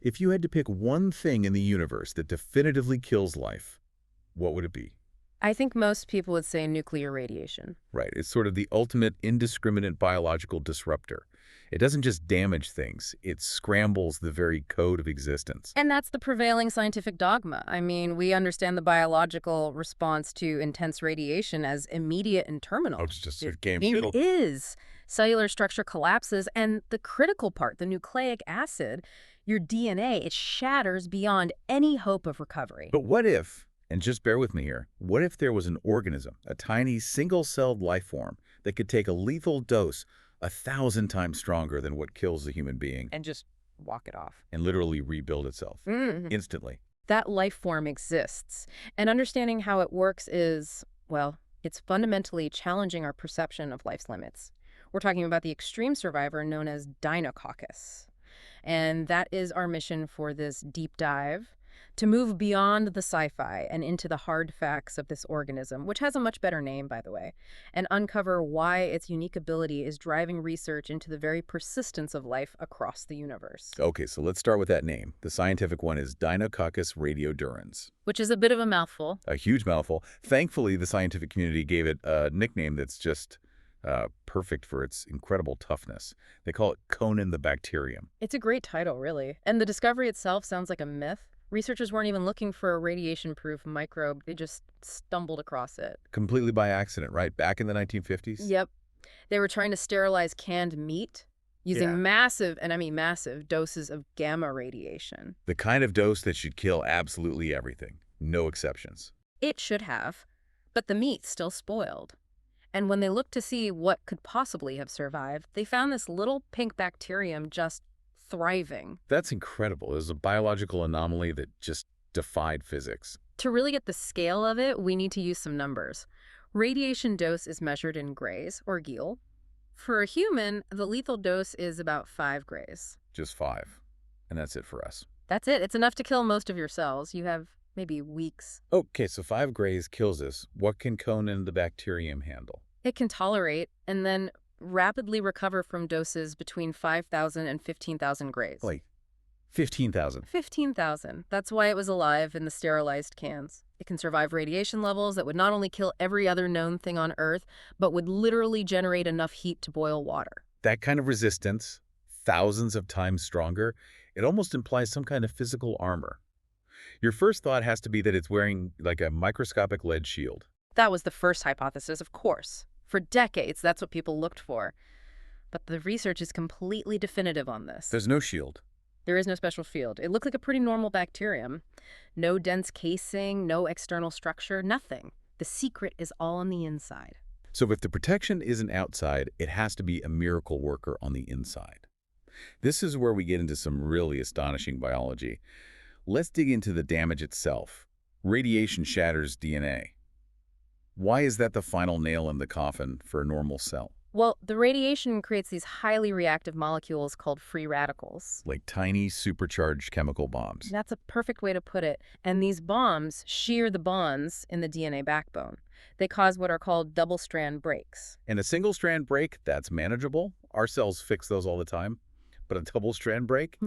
If you had to pick one thing in the universe that definitively kills life, what would it be? I think most people would say nuclear radiation. Right, it's sort of the ultimate indiscriminate biological disruptor. It doesn't just damage things, it scrambles the very code of existence. And that's the prevailing scientific dogma. I mean, we understand the biological response to intense radiation as immediate and terminal. Oh, it's just a game It shield. is. Cellular structure collapses, and the critical part, the nucleic acid, your DNA, it shatters beyond any hope of recovery. But what if, and just bear with me here, what if there was an organism, a tiny single-celled life form that could take a lethal dose 1,000 times stronger than what kills a human being And just walk it off. and literally rebuild itself instantly? That life form exists. And understanding how it works is, well, it's fundamentally challenging our perception of life's limits. We're talking about the extreme survivor known as Deinococcus. And that is our mission for this deep dive, to move beyond the sci-fi and into the hard facts of this organism, which has a much better name, by the way, and uncover why its unique ability is driving research into the very persistence of life across the universe. Okay, so let's start with that name. The scientific one is Deinococcus radiodurans. Which is a bit of a mouthful. A huge mouthful. Thankfully, the scientific community gave it a nickname that's just perfect for its incredible toughness. They call it Conan the Bacterium. It's a great title, really. And the discovery itself sounds like a myth. Researchers weren't even looking for a radiation-proof microbe. They just stumbled across it. Completely by accident, right? Back in the 1950s? Yep. They were trying to sterilize canned meat using massive, and I mean massive, doses of gamma radiation. The kind of dose that should kill absolutely everything. No exceptions. It should have, but the meat still spoiled. And when they looked to see what could possibly have survived, they found this little pink bacterium just thriving. That's incredible. It was a biological anomaly that just defied physics. To really get the scale of it, we need to use some numbers. Radiation dose is measured in grays, or Giel. For a human, the lethal dose is about 5 grays. Just 5. And that's it for us. That's it. It's enough to kill most of your cells. You have maybe weeks. Okay, so 5 grays kills us. What can Conan the Bacterium handle? It can tolerate and then rapidly recover from doses between 5,000 and 15,000 grays. Like 15,000. 15,000. That's why it was alive in the sterilized cans. It can survive radiation levels that would not only kill every other known thing on Earth, but would literally generate enough heat to boil water. That kind of resistance, thousands of times stronger, it almost implies some kind of physical armor. Your first thought has to be that it's wearing like a microscopic lead shield. That was the first hypothesis, of course. For decades, that's what people looked for. But the research is completely definitive on this. There's no shield. There is no special field. It looked like a pretty normal bacterium. No dense casing, no external structure, nothing. The secret is all on the inside. So if the protection isn't outside, it has to be a miracle worker on the inside. This is where we get into some really astonishing biology. Let's dig into the damage itself. Radiation shatters DNA. Why is that the final nail in the coffin for a normal cell? Well, the radiation creates these highly reactive molecules called free radicals. Like tiny supercharged chemical bombs. That's a perfect way to put it. And these bombs shear the bonds in the DNA backbone. They cause what are called double-strand breaks. And a single-strand break, that's manageable. Our cells fix those all the time. But a double-strand break?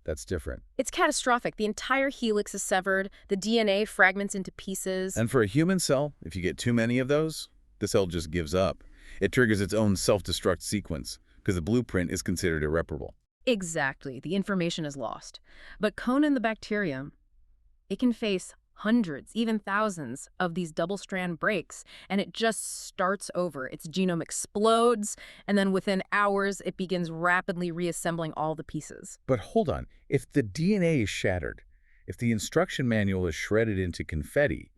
That's different. It's catastrophic. The entire helix is severed. The DNA fragments into pieces. And for a human cell, if you get too many of those, the cell just gives up. It triggers its own self-destruct sequence because the blueprint is considered irreparable. Exactly. The information is lost. But Conan the bacterium, it can face hundreds, even thousands of these double-strand breaks, and it just starts over. Its genome explodes, and then within hours, it begins rapidly reassembling all the pieces. But hold on. If the DNA is shattered, if the instruction manual is shredded into confetti,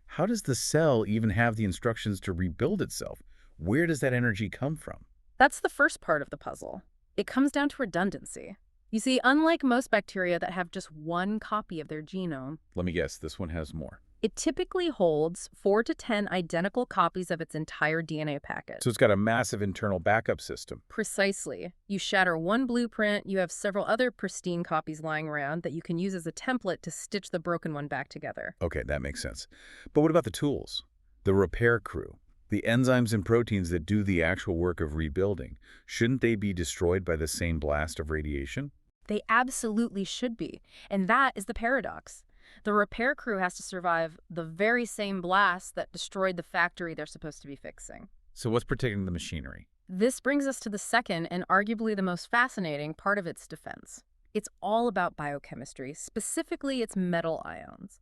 how does the cell even have the instructions to rebuild itself? Where does that energy come from? That's the first part of the puzzle. It comes down to redundancy. You see, unlike most bacteria that have just one copy of their genome, Let me guess, this one has more. it typically holds 4 to 10 identical copies of its entire DNA packet. So it's got a massive internal backup system. Precisely. You shatter one blueprint, you have several other pristine copies lying around that you can use as a template to stitch the broken one back together. Okay, that makes sense. But what about the tools? The repair crew? The enzymes and proteins that do the actual work of rebuilding? Shouldn't they be destroyed by the same blast of radiation? They absolutely should be. And that is the paradox. The repair crew has to survive the very same blast that destroyed the factory they're supposed to be fixing. So what's protecting the machinery? This brings us to the second and arguably the most fascinating part of its defense. It's all about biochemistry, specifically its metal ions.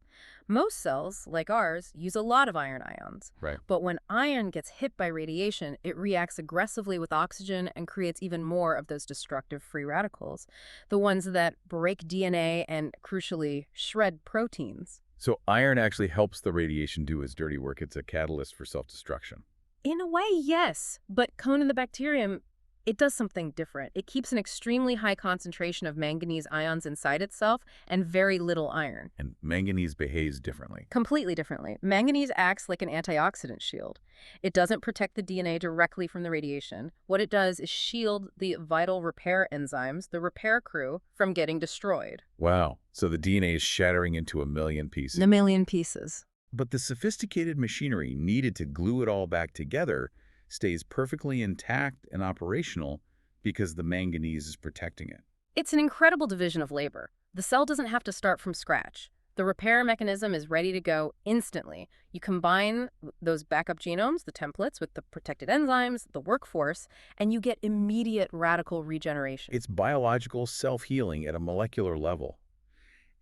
Most cells, like ours, use a lot of iron ions. Right. But when iron gets hit by radiation, it reacts aggressively with oxygen and creates even more of those destructive free radicals, the ones that break DNA and, crucially, shred proteins. So iron actually helps the radiation do its dirty work. It's a catalyst for self-destruction. In a way, yes. But Conan the Bacterium, it does something different. It keeps an extremely high concentration of manganese ions inside itself and very little iron. And manganese behaves differently. Completely differently. Manganese acts like an antioxidant shield. It doesn't protect the DNA directly from the radiation. What it does is shield the vital repair enzymes, the repair crew, from getting destroyed. Wow. So the DNA is shattering into a million pieces. A million pieces. But the sophisticated machinery needed to glue it all back together stays perfectly intact and operational because the manganese is protecting it. It's an incredible division of labor. The cell doesn't have to start from scratch. The repair mechanism is ready to go instantly. You combine those backup genomes, the templates, with the protected enzymes, the workforce, and you get immediate radical regeneration. It's biological self-healing at a molecular level.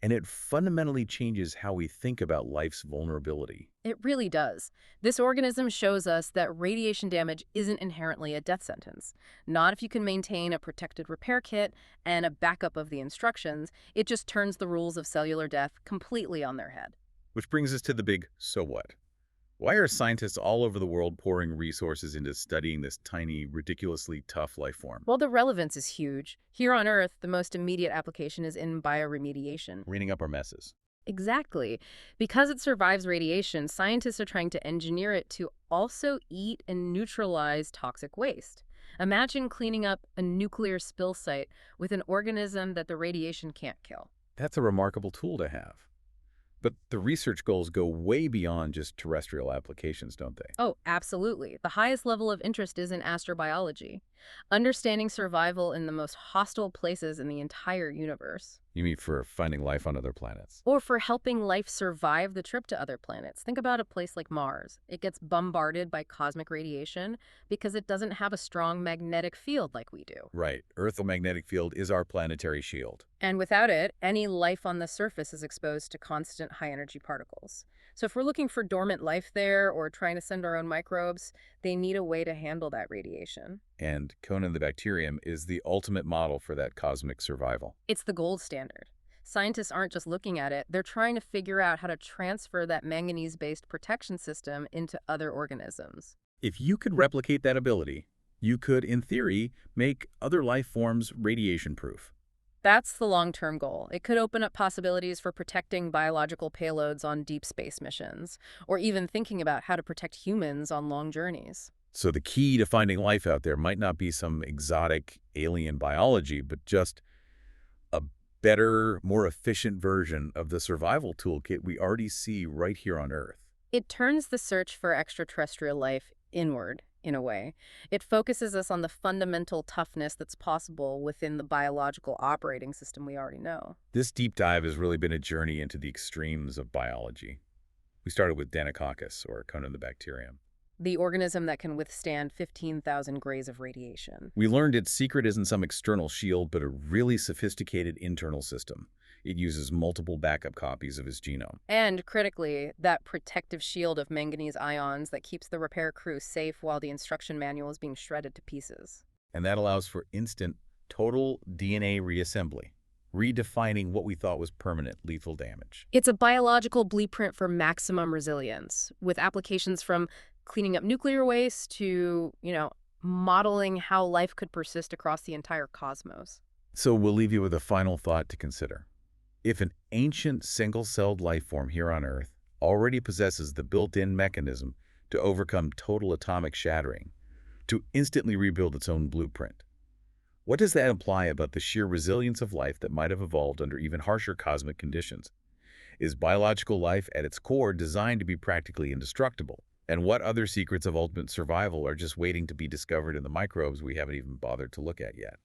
And it fundamentally changes how we think about life's vulnerability. It really does. This organism shows us that radiation damage isn't inherently a death sentence. Not if you can maintain a protected repair kit and a backup of the instructions. It just turns the rules of cellular death completely on their head. Which brings us to the big so what? Why are scientists all over the world pouring resources into studying this tiny, ridiculously tough life form? Well, the relevance is huge. Here on Earth, the most immediate application is in bioremediation. Cleaning up our messes. Exactly. Because it survives radiation, scientists are trying to engineer it to also eat and neutralize toxic waste. Imagine cleaning up a nuclear spill site with an organism that the radiation can't kill. That's a remarkable tool to have. But the research goals go way beyond just terrestrial applications, don't they? Oh, absolutely. The highest level of interest is in astrobiology, understanding survival in the most hostile places in the entire universe. You mean for finding life on other planets? Or for helping life survive the trip to other planets. Think about a place like Mars. It gets bombarded by cosmic radiation because it doesn't have a strong magnetic field like we do. Right. Earth's magnetic field is our planetary shield. And without it, any life on the surface is exposed to constant high-energy particles. So if we're looking for dormant life there or trying to send our own microbes, they need a way to handle that radiation. And Conan the Bacterium is the ultimate model for that cosmic survival. It's the gold standard. Scientists aren't just looking at it, they're trying to figure out how to transfer that manganese-based protection system into other organisms. If you could replicate that ability, you could, in theory, make other life forms radiation-proof. That's the long-term goal. It could open up possibilities for protecting biological payloads on deep space missions, or even thinking about how to protect humans on long journeys. So the key to finding life out there might not be some exotic alien biology, but just a better, more efficient version of the survival toolkit we already see right here on Earth. It turns the search for extraterrestrial life inward, in a way. It focuses us on the fundamental toughness that's possible within the biological operating system we already know. This deep dive has really been a journey into the extremes of biology. We started with Deinococcus, or Conan the Bacterium. The organism that can withstand 15,000 grays of radiation. We learned its secret isn't some external shield, but a really sophisticated internal system. It uses multiple backup copies of his genome. And, critically, that protective shield of manganese ions that keeps the repair crew safe while the instruction manual is being shredded to pieces. And that allows for instant, total DNA reassembly, redefining what we thought was permanent lethal damage. It's a biological blueprint for maximum resilience, with applications from cleaning up nuclear waste to, modeling how life could persist across the entire cosmos. So we'll leave you with a final thought to consider. If an ancient single-celled life form here on Earth already possesses the built-in mechanism to overcome total atomic shattering, to instantly rebuild its own blueprint, what does that imply about the sheer resilience of life that might have evolved under even harsher cosmic conditions? Is biological life at its core designed to be practically indestructible? And what other secrets of ultimate survival are just waiting to be discovered in the microbes we haven't even bothered to look at yet?